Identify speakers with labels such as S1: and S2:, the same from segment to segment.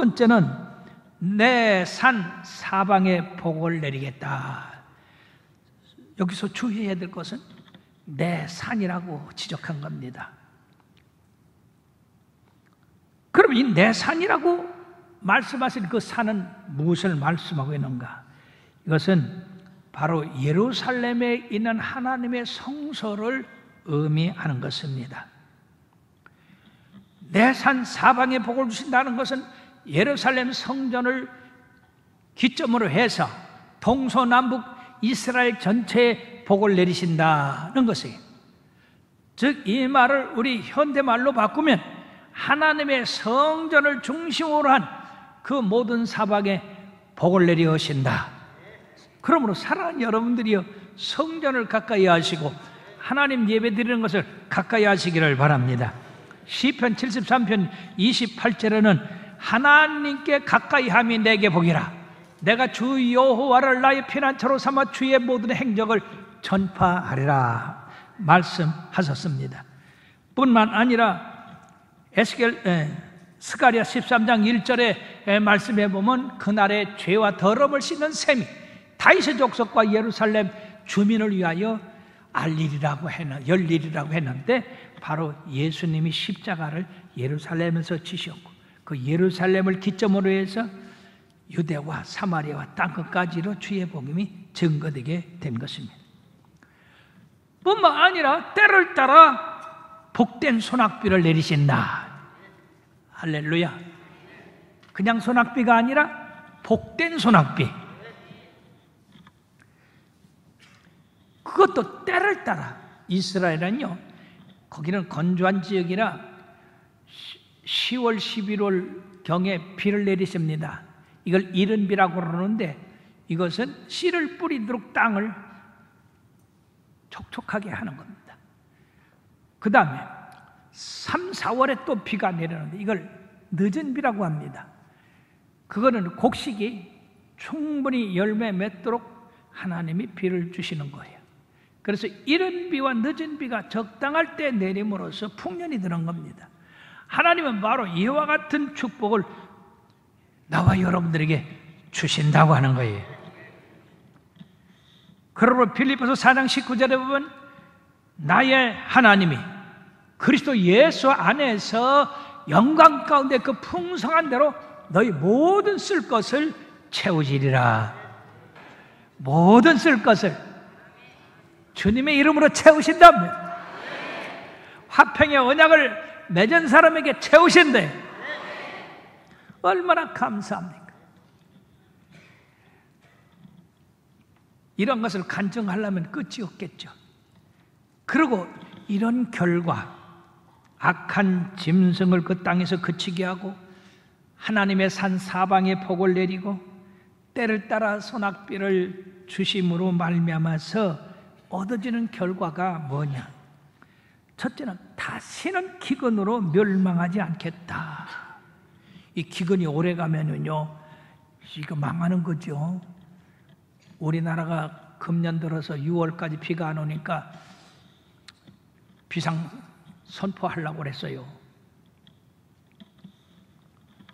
S1: 번째는 내 산 사방에 복을 내리겠다. 여기서 주의해야 될 것은 내 산이라고 지적한 겁니다. 그럼 이 내 산이라고 말씀하신 그 산은 무엇을 말씀하고 있는가? 이것은 바로 예루살렘에 있는 하나님의 성소를 의미하는 것입니다. 내 산 사방에 복을 주신다는 것은 예루살렘 성전을 기점으로 해서 동서남북 이스라엘 전체에 복을 내리신다는 것이에요. 즉 이 말을 우리 현대말로 바꾸면 하나님의 성전을 중심으로 한 그 모든 사방에 복을 내리신다. 그러므로 사랑하는 여러분들이여, 성전을 가까이 하시고 하나님 예배 드리는 것을 가까이 하시기를 바랍니다. 시편 73편 28절에는 하나님께 가까이 함이 내게 복이라. 내가 주 여호와를 나의 피난처로 삼아 주의 모든 행적을 전파하리라 말씀하셨습니다. 뿐만 아니라 스가랴 13장 1절에 말씀해 보면 그날의 죄와 더러움을 씻는 셈이 다윗의 족속과 예루살렘 주민을 위하여 열리리라고 했는데 바로 예수님이 십자가를 예루살렘에서 지셨고 그 예루살렘을 기점으로 해서 유대와 사마리아와 땅끝까지로 주의 복음이 증거되게 된 것입니다. 뿐만 아니라 때를 따라 복된 소낙비를 내리신다. 할렐루야. 그냥 소낙비가 아니라 복된 소낙비. 그것도 때를 따라. 이스라엘은요, 거기는 건조한 지역이라 10월, 11월 경에 비를 내리십니다. 이걸 이른비라고 그러는데 이것은 씨를 뿌리도록 땅을 촉촉하게 하는 겁니다. 그 다음에 3, 4월에 또 비가 내리는데 이걸 늦은 비라고 합니다. 그거는 곡식이 충분히 열매 맺도록 하나님이 비를 주시는 거예요. 그래서 이른 비와 늦은 비가 적당할 때 내림으로써 풍년이 드는 겁니다. 하나님은 바로 이와 같은 축복을 나와 여러분들에게 주신다고 하는 거예요. 그러므로 빌립보서 4장 19절에 보면 나의 하나님이 그리스도 예수 안에서 영광 가운데 그 풍성한 대로 너희 모든 쓸 것을 채우시리라. 모든 쓸 것을 주님의 이름으로 채우신다면 화평의 언약을 맺은 사람에게 채우신대. 얼마나 감사합니까? 이런 것을 간증하려면 끝이 없겠죠. 그리고 이런 결과 악한 짐승을 그 땅에서 그치게 하고 하나님의 산 사방에 복을 내리고 때를 따라 소낙비를 주심으로 말미암아서 얻어지는 결과가 뭐냐? 첫째는 다시는 기근으로 멸망하지 않겠다. 이 기근이 오래 가면은요, 이거 망하는 거죠. 우리나라가 금년 들어서 6월까지 비가 안 오니까 비상 선포하려고 그랬어요.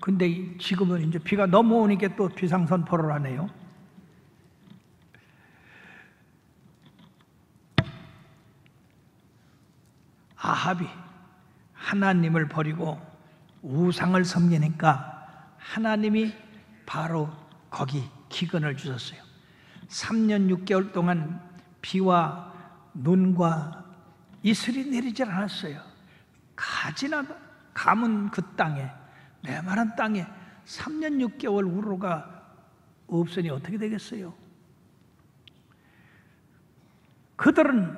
S1: 근데 지금은 이제 비가 너무 오니까 또 비상 선포를 하네요. 아합이 하나님을 버리고 우상을 섬기니까 하나님이 바로 거기 기근을 주셨어요. 3년 6개월 동안 비와 눈과 이슬이 내리질 않았어요. 가지나 감은 그 땅에, 메마른 땅에 3년 6개월 우로가 없으니 어떻게 되겠어요? 그들은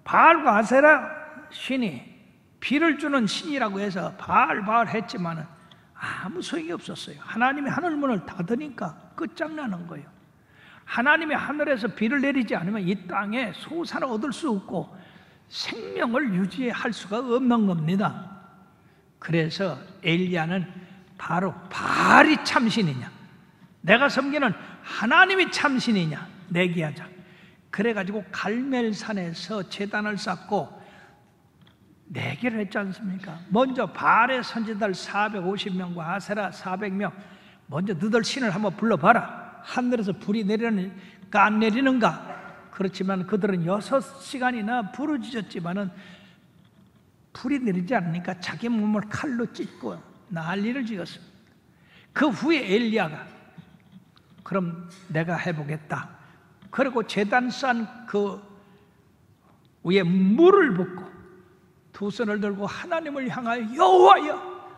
S1: 바알과 아세라 신이 비를 주는 신이라고 해서 바알 했지만은 아무 소용이 없었어요. 하나님이 하늘문을 닫으니까 끝장나는 거예요. 하나님이 하늘에서 비를 내리지 않으면 이 땅에 소산을 얻을 수 없고 생명을 유지할 수가 없는 겁니다. 그래서 엘리야는 바로 바알이 참신이냐, 내가 섬기는 하나님이 참신이냐 내기하자. 그래가지고 갈멜산에서 제단을 쌓고 내기를 했지 않습니까? 먼저 바알의 선지자들 450명과 아세라 400명, 먼저 너들 신을 한번 불러봐라. 하늘에서 불이 내리는가 안 내리는가? 그렇지만 그들은 6시간이나 부르짖었지만은 불이 내리지 않으니까 자기 몸을 칼로 찢고 난리를 지었습니다. 그 후에 엘리야가 그럼 내가 해보겠다. 그리고 제단 산 그 위에 물을 붓고 두 손을 들고 하나님을 향하여 여호와여,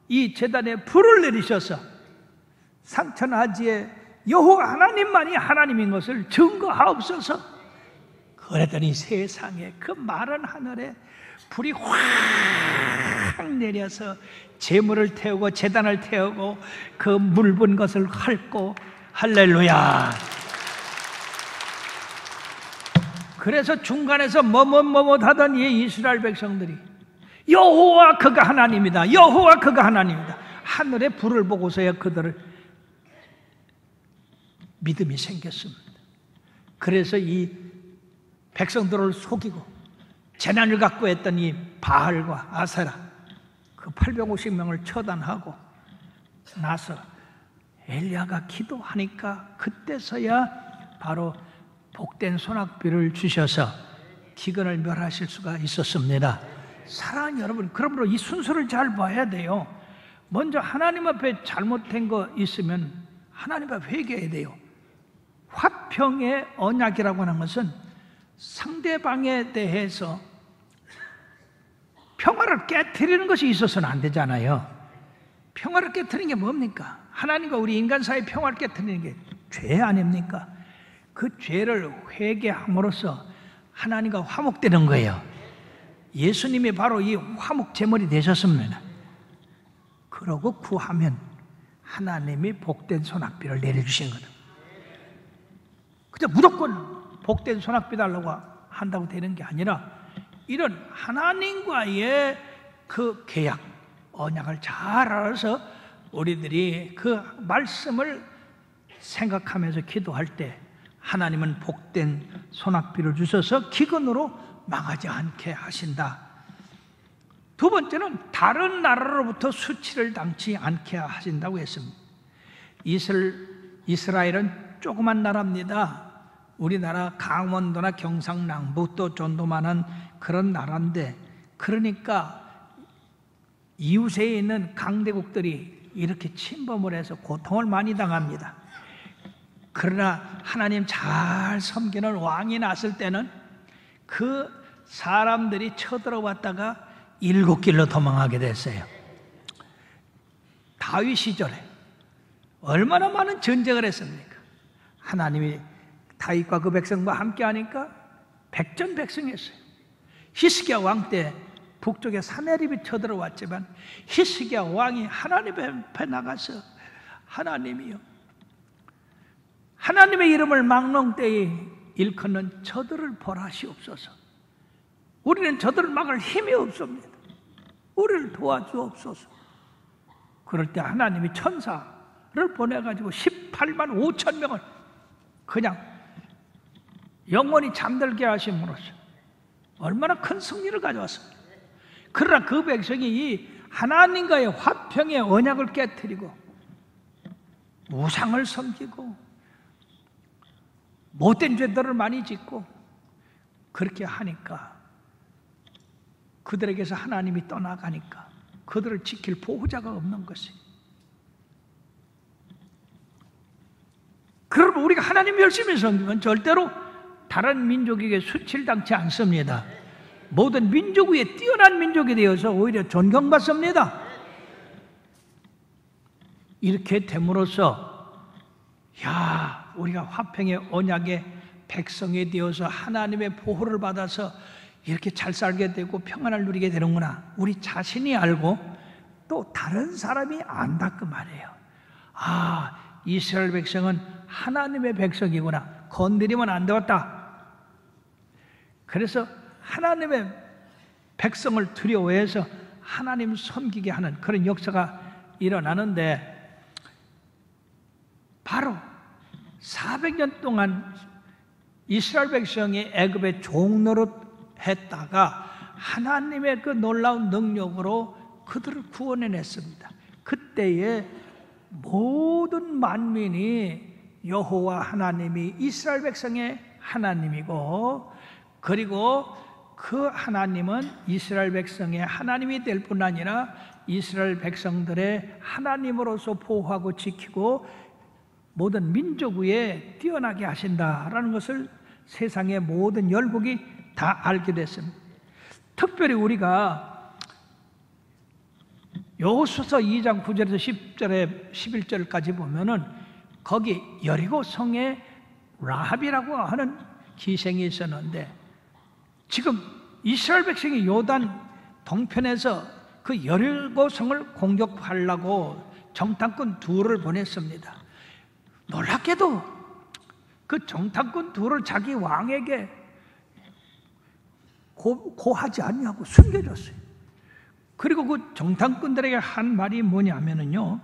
S1: 이 제단에 불을 내리셔서 상천하지에 여호와 하나님만이 하나님인 것을 증거하옵소서. 그랬더니 세상에 그 마른 하늘에 불이 확 내려서 제물을 태우고 제단을 태우고 그 물 분 것을 핥고, 할렐루야. 그래서 중간에서 머뭇머뭇하던 이 이스라엘 백성들이 여호와 그가 하나님이다, 여호와 그가 하나님이다, 하늘의 불을 보고서야 그들을 믿음이 생겼습니다. 그래서 이 백성들을 속이고 재난을 갖고 했던 이 바알과 아세라 그 850명을 처단하고 나서 엘리야가 기도하니까 그때서야 바로 복된 소낙비를 주셔서 기근을 멸하실 수가 있었습니다. 사랑하는 여러분, 그러므로 이 순서를 잘 봐야 돼요. 먼저 하나님 앞에 잘못된 거 있으면 하나님 앞에 회개해야 돼요. 화평의 언약이라고 하는 것은 상대방에 대해서 평화를 깨트리는 것이 있어서는 안 되잖아요. 평화를 깨트리는 게 뭡니까? 하나님과 우리 인간 사이의 평화를 깨트리는 게 죄 아닙니까? 그 죄를 회개함으로써 하나님과 화목되는 거예요. 예수님이 바로 이 화목 제물이 되셨습니다. 그러고 구하면 하나님이 복된 소낙비를 내려주신 거예요. 그저 무조건 복된 소낙비 달라고 한다고 되는 게 아니라 이런 하나님과의 그 계약, 언약을 잘 알아서 우리들이 그 말씀을 생각하면서 기도할 때 하나님은 복된 소낙비를 주셔서 기근으로 망하지 않게 하신다. 두 번째는 다른 나라로부터 수치를 당치 않게 하신다고 했습니다. 이스라엘은 조그만 나라입니다. 우리나라 강원도나 경상남북 또 전도만한 그런 나라인데, 그러니까 이웃에 있는 강대국들이 이렇게 침범을 해서 고통을 많이 당합니다. 그러나 하나님 잘 섬기는 왕이 났을 때는 그 사람들이 쳐들어왔다가 7길로 도망하게 됐어요. 다윗 시절에 얼마나 많은 전쟁을 했습니까? 하나님이 다윗과 그 백성과 함께 하니까 백전백승했어요. 히스기야 왕 때 북쪽에 사내립이 쳐들어왔지만 히스기야 왕이 하나님 앞에 나가서 하나님이요, 하나님의 이름을 막는 때에 일컫는 저들을 벌하시옵소서. 우리는 저들을 막을 힘이 없습니다. 우리를 도와주옵소서. 그럴 때 하나님이 천사를 보내가지고 18만 5천 명을 그냥 영원히 잠들게 하심으로써 얼마나 큰 승리를 가져왔습니다. 그러나 그 백성이 이 하나님과의 화평의 언약을 깨트리고 우상을 섬기고 못된 죄들을 많이 짓고 그렇게 하니까 그들에게서 하나님이 떠나가니까 그들을 지킬 보호자가 없는 것이. 그러면 우리가 하나님 열심히 섬기면 절대로 다른 민족에게 수치를 당치 않습니다. 모든 민족 위에 뛰어난 민족이 되어서 오히려 존경받습니다. 이렇게 됨으로써 우리가 화평의 언약의 백성이 되어서 하나님의 보호를 받아서 이렇게 잘 살게 되고 평안을 누리게 되는구나, 우리 자신이 알고 또 다른 사람이 안다 그 말이에요. 이스라엘 백성은 하나님의 백성이구나, 건드리면 안 되었다. 그래서 하나님의 백성을 두려워해서 하나님 섬기게 하는 그런 역사가 일어나는데, 바로 400년 동안 이스라엘 백성이 애굽의 종노릇 했다가 하나님의 그 놀라운 능력으로 그들을 구원해냈습니다. 그때에 모든 만민이 여호와 하나님이 이스라엘 백성의 하나님이고, 그리고 그 하나님은 이스라엘 백성의 하나님이 될 뿐 아니라 이스라엘 백성들의 하나님으로서 보호하고 지키고 모든 민족 위에 뛰어나게 하신다라는 것을 세상의 모든 열국이 다 알게 됐습니다. 특별히 우리가 여호수아서 2장 9절에서 10절에 11절까지 보면은 거기 여리고 성에 라합이라고 하는 기생이 있었는데, 지금 이스라엘 백성이 요단 동편에서 그 여리고 성을 공격하려고 정탐꾼 둘을 보냈습니다. 놀랍게도 그 정탐꾼 둘을 자기 왕에게 고하지 않냐고 숨겨줬어요. 그리고 그 정탐꾼들에게 한 말이 뭐냐면요,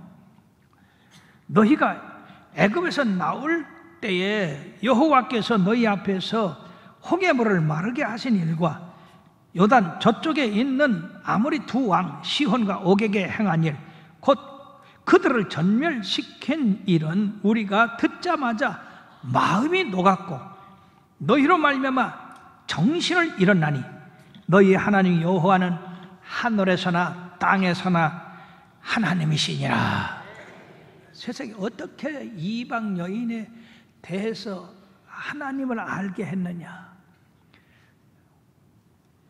S1: 너희가 애굽에서 나올 때에 여호와께서 너희 앞에서 홍해물을 마르게 하신 일과 요단 저쪽에 있는 아모리 두 왕 시혼과 옥에게 행한 일, 곧 그들을 전멸시킨 일은 우리가 듣자마자 마음이 녹았고 너희로 말미암아 정신을 잃었나니 너희 하나님 여호와는 하늘에서나 땅에서나 하나님이시니라. 세상에 어떻게 이방 여인에 대해서 하나님을 알게 했느냐?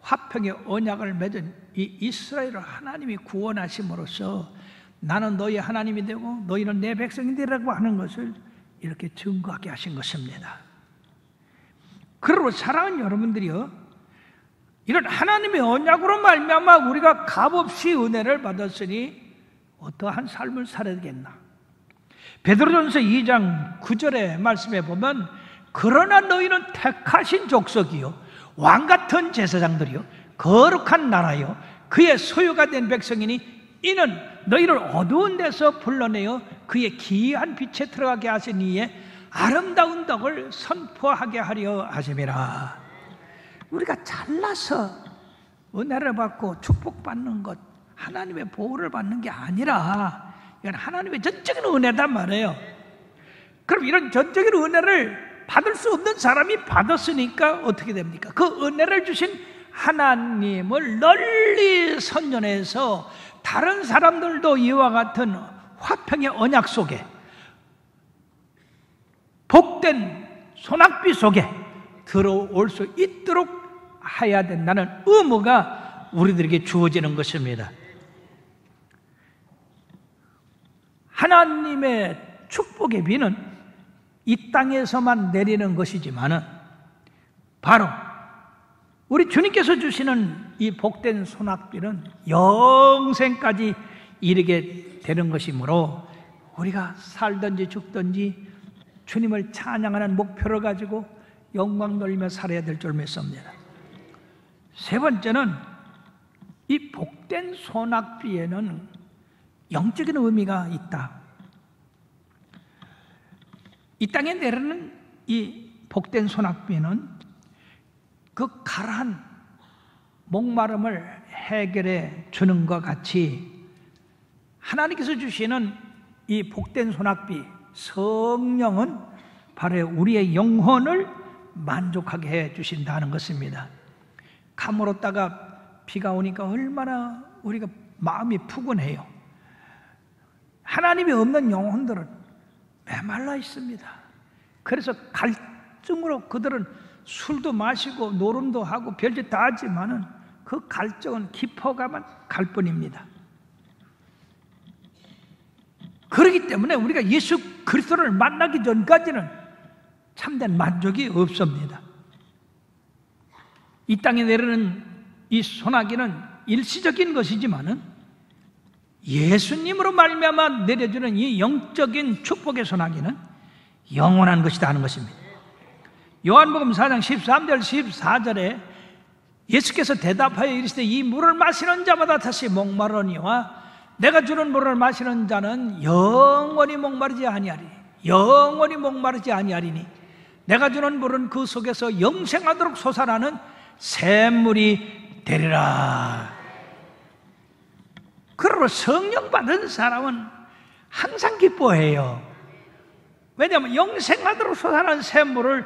S1: 화평의 언약을 맺은 이 이스라엘을 하나님이 구원하심으로써 나는 너희 하나님이 되고 너희는 내 백성이 되라고 하는 것을 이렇게 증거하게 하신 것입니다. 그러므로 사랑하는 여러분들이요, 이런 하나님의 언약으로 말미암아 우리가 값없이 은혜를 받았으니 어떠한 삶을 살아야 되겠나? 베드로전서 2장 9절의 말씀에 보면 그러나 너희는 택하신 족속이요 왕같은 제사장들이요 거룩한 나라요 그의 소유가 된 백성이니 이는 너희를 어두운 데서 불러내어 그의 기이한 빛에 들어가게 하신 이에 아름다운 덕을 선포하게 하려 하심이라. 우리가 잘나서 은혜를 받고 축복받는 것, 하나님의 보호를 받는 게 아니라 이건 하나님의 전적인 은혜단 말이에요. 그럼 이런 전적인 은혜를 받을 수 없는 사람이 받았으니까 어떻게 됩니까? 그 은혜를 주신 하나님을 널리 선전해서 다른 사람들도 이와 같은 화평의 언약 속에, 복된 소낙비 속에 들어올 수 있도록 해야 된다는 의무가 우리들에게 주어지는 것입니다. 하나님의 축복의 비는 이 땅에서만 내리는 것이지만은 바로 우리 주님께서 주시는 이 복된 소낙비는 영생까지 이르게 되는 것이므로 우리가 살든지 죽든지 주님을 찬양하는 목표를 가지고 영광 돌리며 살아야 될 줄 믿습니다. 세 번째는 이 복된 소낙비에는 영적인 의미가 있다. 이 땅에 내리는 이 복된 소낙비는 그 가라한 목마름을 해결해 주는 것 같이 하나님께서 주시는 이 복된 소낙비 성령은 바로 우리의 영혼을 만족하게 해 주신다는 것입니다. 가물었다가 비가 오니까 얼마나 우리가 마음이 푸근해요. 하나님이 없는 영혼들은 메말라 있습니다. 그래서 갈증으로 그들은 술도 마시고 노름도 하고 별짓 다 하지만은 그 갈증은 깊어가만 갈 뿐입니다. 그렇기 때문에 우리가 예수 그리스도를 만나기 전까지는 참된 만족이 없습니다. 이 땅에 내리는 이 소나기는 일시적인 것이지만은 예수님으로 말미암아 내려주는 이 영적인 축복의 소나기는 영원한 것이다 하는 것입니다. 요한복음 4장 13절 14절에 예수께서 대답하여 이르시되 이 물을 마시는 자마다 다시 목마르니와 내가 주는 물을 마시는 자는 영원히 목마르지 아니하리니 영원히 목마르지 아니하리니 내가 주는 물은 그 속에서 영생하도록 솟아나는 샘물이 되리라. 그러므로 성령 받은 사람은 항상 기뻐해요. 왜냐하면 영생하도록 솟아난 샘물을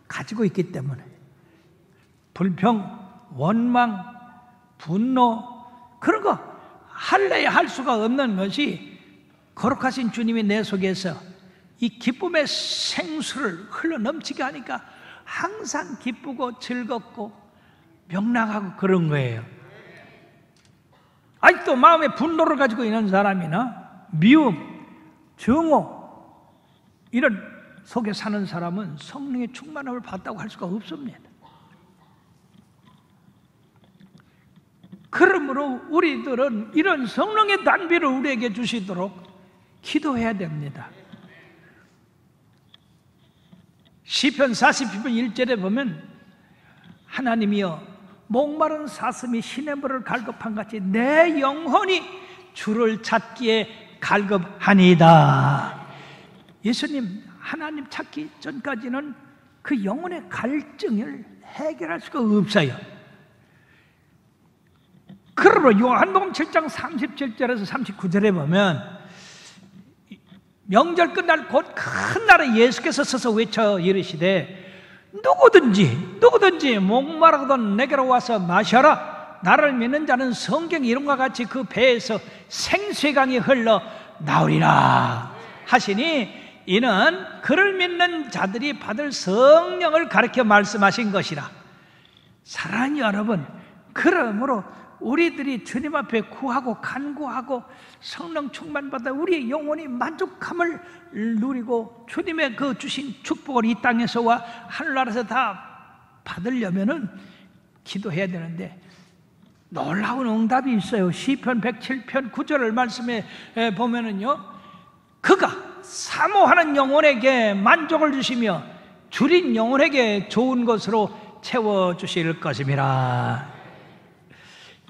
S1: 가지고 있기 때문에. 불평, 원망, 분노, 그런 거 할래야 할 수가 없는 것이 거룩하신 주님이 내 속에서 이 기쁨의 생수를 흘러넘치게 하니까 항상 기쁘고 즐겁고 명랑하고 그런 거예요. 아직도 마음에 분노를 가지고 있는 사람이나 미움, 정오 이런 속에 사는 사람은 성령의 충만함을 받다고 할 수가 없습니다. 그러므로 우리들은 이런 성령의 단비를 우리에게 주시도록 기도해야 됩니다. 시편 40편 1절에 보면 하나님이여 목마른 사슴이 시냇물을 갈급한 같이 내 영혼이 주를 찾기에 갈급하니이다. 예수님 하나님 찾기 전까지는 그 영혼의 갈증을 해결할 수가 없어요. 그러므로 요한복음 7장 37절에서 39절에 보면 명절 끝날 곧 큰 날에 예수께서 서서 외쳐 이르시되 누구든지 목마르거든 내게로 와서 마셔라. 나를 믿는 자는 성경 이름과 같이 그 배에서 생수의 강이 흘러 나오리라 하시니 이는 그를 믿는 자들이 받을 성령을 가르쳐 말씀하신 것이라. 사랑하는 여러분, 그러므로 우리들이 주님 앞에 구하고 간구하고 성령 충만받아 우리의 영혼이 만족함을 누리고 주님의 그 주신 축복을 이 땅에서와 하늘나라에서 다 받으려면은 기도해야 되는데 놀라운 응답이 있어요. 시편 107편 9절을 말씀해 보면은요, 그가 사모하는 영혼에게 만족을 주시며 줄인 영혼에게 좋은 것으로 채워주실 것임이라.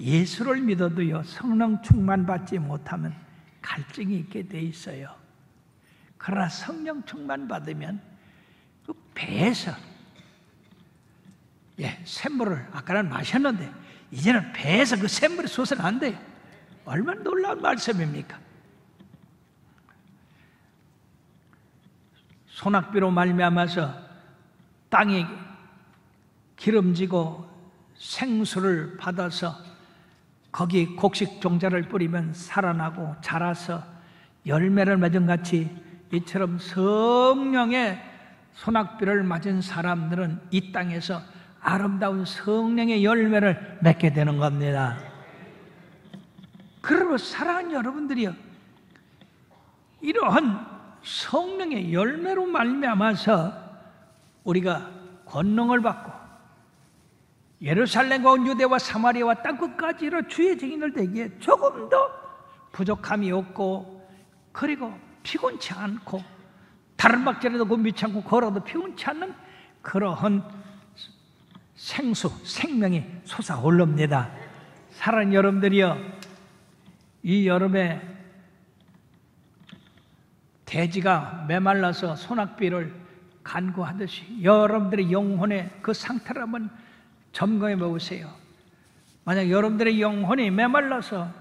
S1: 예수를 믿어도요 성령 충만 받지 못하면 갈증이 있게 돼 있어요. 그러나 성령 충만 받으면 그 배에서 샘물을 아까는 마셨는데 이제는 배에서 그 샘물이 솟아난대요. 얼마나 놀라운 말씀입니까? 소낙비로 말미암아서 땅이 기름지고 생수를 받아서 거기 곡식 종자를 뿌리면 살아나고 자라서 열매를 맺은 같이 이처럼 성령의 소낙비를 맞은 사람들은 이 땅에서 아름다운 성령의 열매를 맺게 되는 겁니다. 그러므로 사랑하는 여러분들이요, 이러한 성령의 열매로 말미암아서 우리가 권능을 받고 예루살렘과 유대와 사마리아와 땅끝까지로 주의 증인을 되기에 조금 더 부족함이 없고, 그리고 피곤치 않고 다른 박자라도 곤비치 않고 걸어도 피곤치 않는 그러한 생수, 생명이 솟아오릅니다. 사랑하는 여러분들이여, 이 여름에 대지가 메말라서 소낙비를 간구하듯이 여러분들의 영혼의 그 상태를 한번 점검해 보세요. 만약 여러분들의 영혼이 메말라서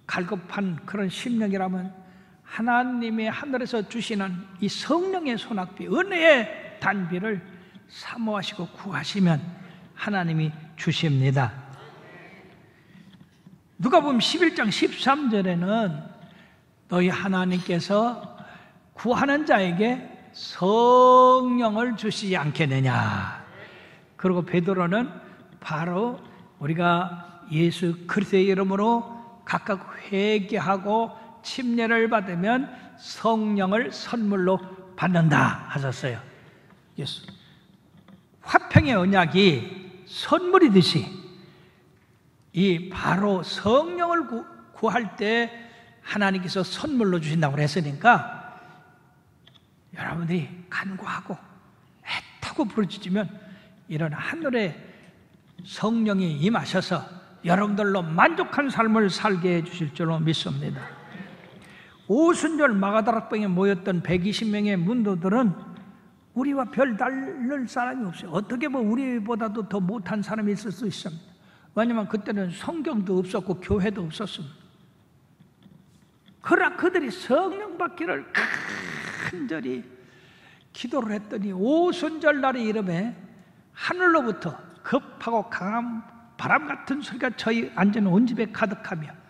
S1: 갈급한 그런 심령이라면 하나님의 하늘에서 주시는 이 성령의 소낙비, 은혜의 단비를 사모하시고 구하시면 하나님이 주십니다. 누가복음 11장 13절에는 너희 하나님께서 구하는 자에게 성령을 주시지 않겠느냐. 그리고 베드로는 바로 우리가 예수 그리스도의 이름으로 각각 회개하고 침례를 받으면 성령을 선물로 받는다 하셨어요. 예수. 화평의 언약이 선물이듯이 이 바로 성령을 구할 때 하나님께서 선물로 주신다고 했으니까 여러분들이 간구하고 애타고 부르짖으면 이런 하늘의 성령이 임하셔서 여러분들로 만족한 삶을 살게 해주실 줄로 믿습니다. 오순절 마가다락방에 모였던 120명의 문도들은 우리와 별 다를 사람이 없어요. 어떻게 보면 우리보다도 더 못한 사람이 있을 수 있습니다. 왜냐하면 그때는 성경도 없었고 교회도 없었습니다. 그러나 그들이 성령 받기를 간절히 기도를 했더니 오순절 날의 이름에 하늘로부터 급하고 강한 바람 같은 소리가 저희 앉은 온 집에 가득하며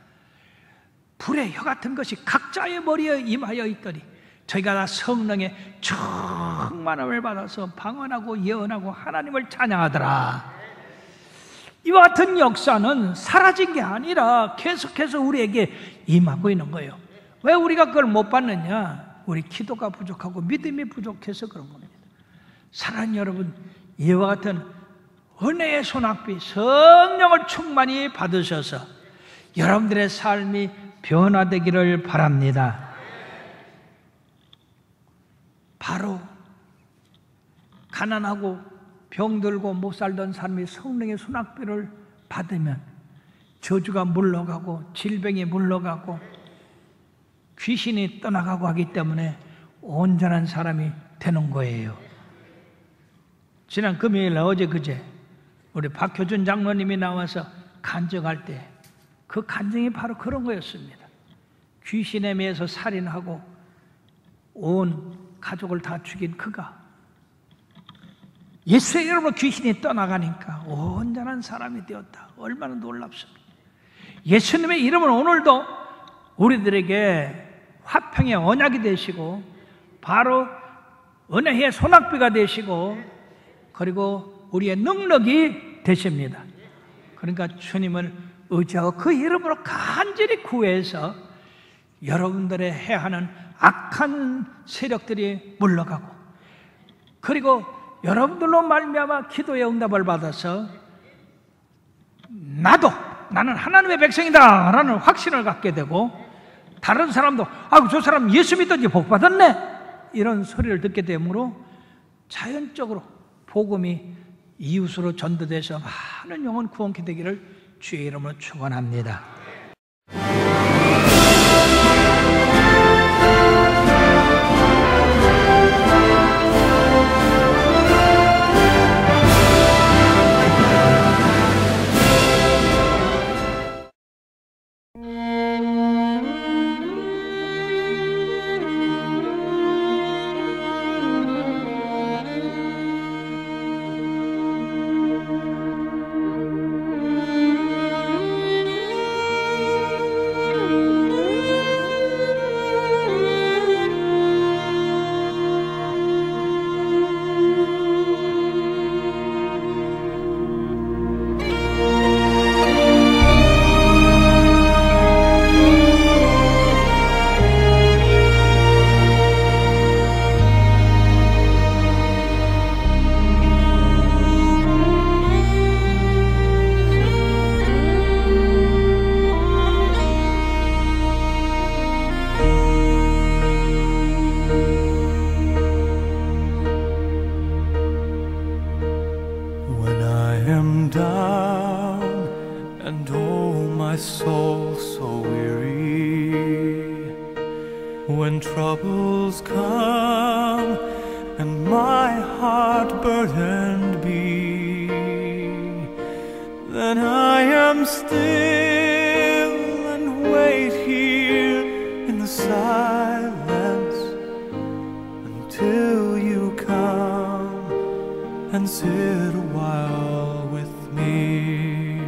S1: 불의 혀 같은 것이 각자의 머리에 임하여 있더니 저희가 다 성령의 충만함을 받아서 방언하고 예언하고 하나님을 찬양하더라. 이와 같은 역사는 사라진 게 아니라 계속해서 우리에게 임하고 있는 거예요. 왜 우리가 그걸 못 받느냐? 우리 기도가 부족하고 믿음이 부족해서 그런 겁니다. 사랑하는 여러분, 이와 같은 은혜의 소낙비 성령을 충만히 받으셔서 여러분들의 삶이 변화되기를 바랍니다. 바로 가난하고 병들고 못 살던 사람이 성령의 소낙비를 받으면 저주가 물러가고 질병이 물러가고 귀신이 떠나가고 하기 때문에 온전한 사람이 되는 거예요. 지난 금요일 어제 그제 우리 박효준 장로님이 나와서 간증할 때 그 간증이 바로 그런 거였습니다. 귀신에 매여서 살인하고 온 가족을 다 죽인 그가 예수의 이름으로 귀신이 떠나가니까 온전한 사람이 되었다. 얼마나 놀랍습니까? 예수님의 이름은 오늘도 우리들에게 화평의 언약이 되시고 바로 은혜의 소낙비가 되시고 그리고 우리의 능력이 되십니다. 그러니까 주님을 의지하고 그 이름으로 간절히 구해서 여러분들의 해하는 악한 세력들이 물러가고 그리고 여러분들로 말미암아 기도의 응답을 받아서 나는 하나님의 백성이다 라는 확신을 갖게 되고 다른 사람도 저 사람 예수 믿던지 복 받았네 이런 소리를 듣게 되므로 자연적으로 복음이 이웃으로 전도돼서 많은 영혼 구원케 되기를 주의 이름으로 축원합니다.
S2: When troubles come and my heart burdened be, then I am still and wait here in the silence until you come and sit a while with me.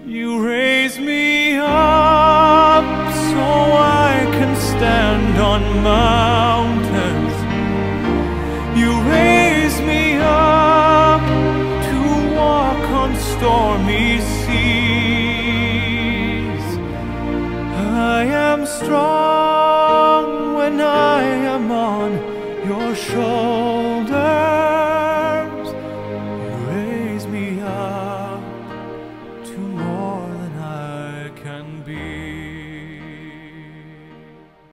S2: You raise me up so I can stand on mountains. You raise me up to walk on stormy seas. I am strong when I am on your shoulders.